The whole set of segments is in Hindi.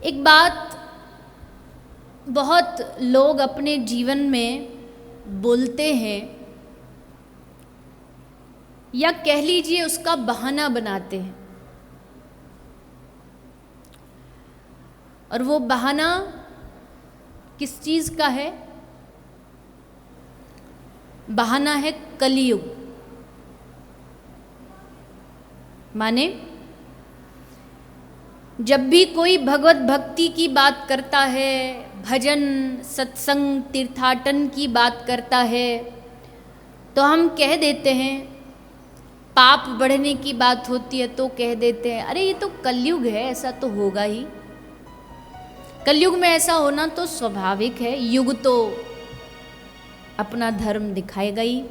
एक बात बहुत लोग अपने जीवन में बोलते हैं या कह लीजिए उसका बहाना बनाते हैं, और वो बहाना किस चीज़ का है? बहाना है कलयुग। माने जब भी कोई भगवत भक्ति की बात करता है, भजन सत्संग तीर्थाटन की बात करता है, तो हम कह देते हैं, पाप बढ़ने की बात होती है तो कह देते हैं अरे ये तो कलयुग है, ऐसा तो होगा ही। कलयुग में ऐसा होना तो स्वाभाविक है, युग तो अपना धर्म दिखाएगा ही।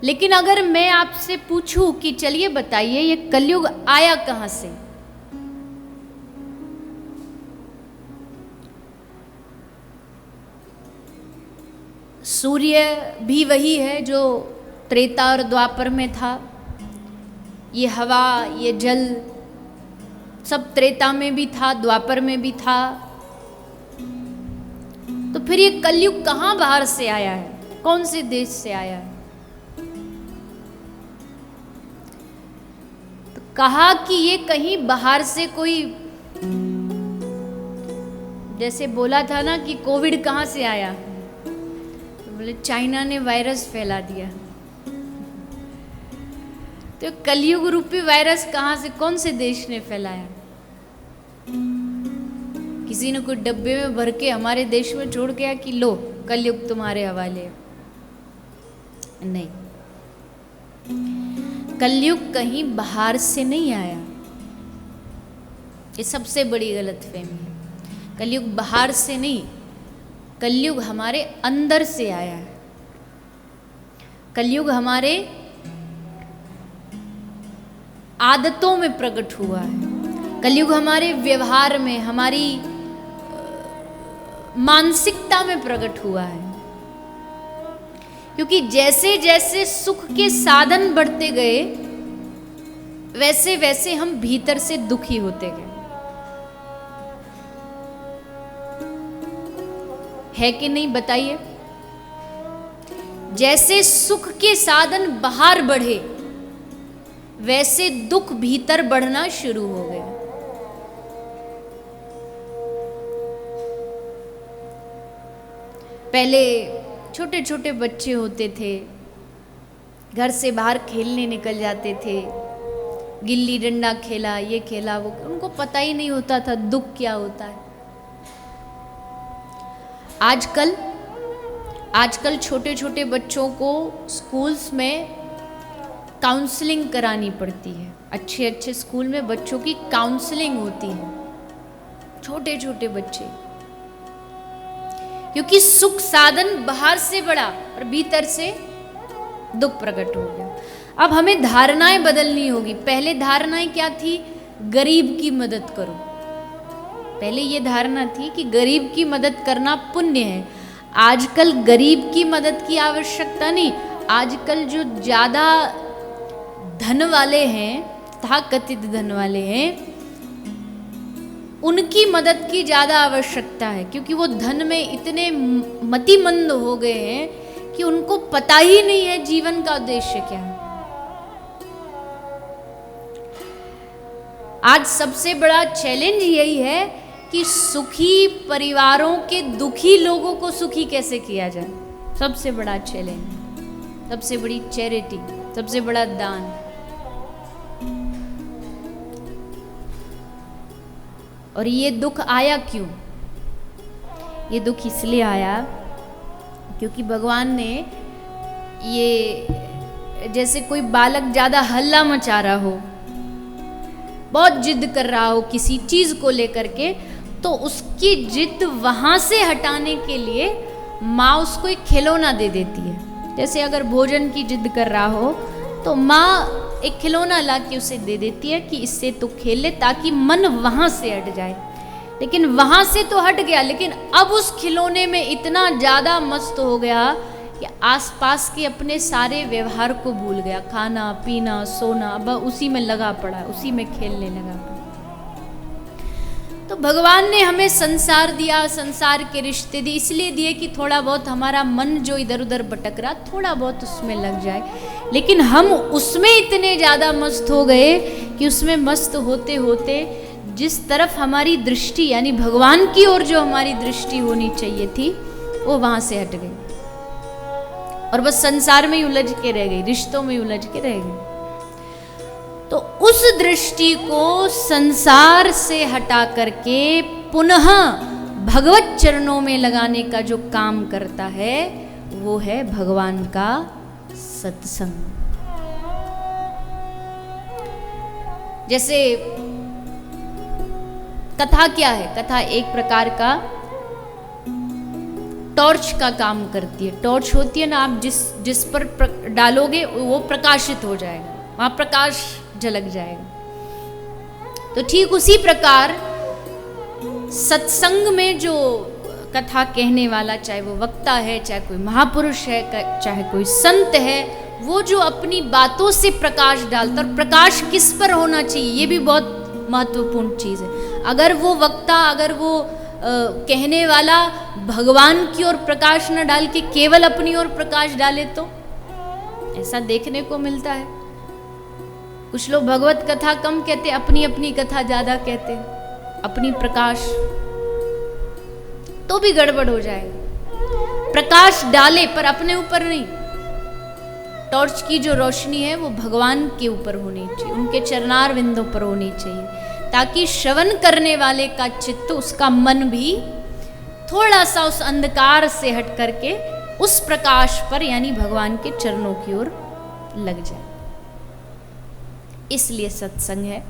लेकिन अगर मैं आपसे पूछूं कि चलिए बताइए ये कलयुग आया कहां से? सूर्य भी वही है जो त्रेता और द्वापर में था। ये हवा, ये जल सब त्रेता में भी था, द्वापर में भी था। तो फिर ये कलयुग कहां बाहर से आया है? कौन से देश से आया है? तो कहा कि ये कहीं बाहर से कोई, जैसे बोला था ना कि कोविड कहां से आया, तो बोले चाइना ने वायरस फैला दिया। तो कलयुग रूपी वायरस कहां से, कौन से देश ने फैलाया? किसी ने कोई डब्बे में भर के हमारे देश में छोड़ गया कि लो कलयुग तुम्हारे हवाले? नहीं, कलयुग कहीं बाहर से नहीं आया। ये सबसे बड़ी गलतफहमी है। कलयुग बाहर से नहीं, कलयुग हमारे अंदर से आया है। कलयुग हमारे आदतों में प्रकट हुआ है। कलयुग हमारे व्यवहार में, हमारी मानसिकता में प्रकट हुआ है। क्योंकि जैसे जैसे सुख के साधन बढ़ते गए, वैसे वैसे हम भीतर से दुखी होते गए। है कि नहीं बताइए? जैसे सुख के साधन बाहर बढ़े, वैसे दुख भीतर बढ़ना शुरू हो गया। पहले छोटे छोटे बच्चे होते थे, घर से बाहर खेलने निकल जाते थे, गिल्ली डंडा खेला, ये खेला वो, उनको पता ही नहीं होता था दुख क्या होता है। आजकल छोटे छोटे बच्चों को स्कूल्स में काउंसलिंग करानी पड़ती है। अच्छे अच्छे स्कूल में बच्चों की काउंसलिंग होती है, छोटे छोटे बच्चे, क्योंकि सुख साधन बाहर से बढ़ा और भीतर से दुख प्रकट हो गया। अब हमें धारणाएं बदलनी होगी। पहले धारणाएं क्या थी? गरीब की मदद करो। पहले ये धारणा थी कि गरीब की मदद करना पुण्य है। आजकल गरीब की मदद की आवश्यकता नहीं। आजकल जो ज्यादा धन वाले हैं, तथाकथित धन वाले हैं, उनकी मदद की ज़्यादा आवश्यकता है, क्योंकि वो धन में इतने मतिमंद हो गए हैं कि उनको पता ही नहीं है जीवन का उद्देश्य क्या है। आज सबसे बड़ा चैलेंज यही है कि सुखी परिवारों के दुखी लोगों को सुखी कैसे किया जाए। सबसे बड़ा चैलेंज, सबसे बड़ी चैरिटी, सबसे बड़ा दान। और ये दुख आया क्यों? ये दुख इसलिए आया क्योंकि भगवान ने ये, जैसे कोई बालक ज़्यादा हल्ला मचा रहा हो, बहुत जिद कर रहा हो किसी चीज़ को लेकर के, तो उसकी जिद वहाँ से हटाने के लिए माँ उसको एक खिलौना दे देती है। जैसे अगर भोजन की जिद कर रहा हो तो माँ एक खिलौना ला के उसे दे देती है कि इससे तो खेल ले, ताकि मन वहाँ से हट जाए। लेकिन वहाँ से तो हट गया, लेकिन अब उस खिलौने में इतना ज़्यादा मस्त हो गया कि आसपास के अपने सारे व्यवहार को भूल गया। खाना पीना सोना, अब उसी में लगा पड़ा, उसी में खेलने लगा पड़ा। तो भगवान ने हमें संसार दिया, संसार के रिश्ते दिए, इसलिए दिए कि थोड़ा बहुत हमारा मन जो इधर उधर भटक रहा थोड़ा बहुत उसमें लग जाए। लेकिन हम उसमें इतने ज़्यादा मस्त हो गए कि उसमें मस्त होते होते जिस तरफ हमारी दृष्टि यानी भगवान की ओर जो हमारी दृष्टि होनी चाहिए थी वो वहाँ से हट गई और बस संसार में ही उलझ के रह गई, रिश्तों में उलझ के रह गई। तो उस दृष्टि को संसार से हटा करके पुनः भगवत चरणों में लगाने का जो काम करता है वो है भगवान का सत्संग। जैसे कथा क्या है? कथा एक प्रकार का टॉर्च का काम करती है। टॉर्च होती है ना, आप जिस पर डालोगे वो प्रकाशित हो जाएगा, वहां प्रकाश झलक जाएगा। तो ठीक उसी प्रकार सत्संग में जो कथा कहने वाला, चाहे वो वक्ता है, चाहे कोई महापुरुष है, चाहे कोई संत है, वो जो अपनी बातों से प्रकाश डालता, और प्रकाश किस पर होना चाहिए ये भी बहुत महत्वपूर्ण चीज़ है। अगर वो वक्ता, अगर वो कहने वाला भगवान की ओर प्रकाश न डाल के केवल अपनी ओर प्रकाश डाले तो ऐसा देखने को मिलता है। कुछ लोग भगवत कथा कम कहते, अपनी अपनी कथा ज्यादा कहते, अपनी प्रकाश, तो भी गड़बड़ हो जाएगा। प्रकाश डाले पर अपने ऊपर नहीं। टॉर्च की जो रोशनी है वो भगवान के ऊपर होनी चाहिए, उनके चरणार विंदों पर होनी चाहिए, ताकि श्रवण करने वाले का चित्त, उसका मन भी थोड़ा सा उस अंधकार से हट करके उस प्रकाश पर यानी भगवान के चरणों की ओर लग जाए। इसलिए सत्संग है।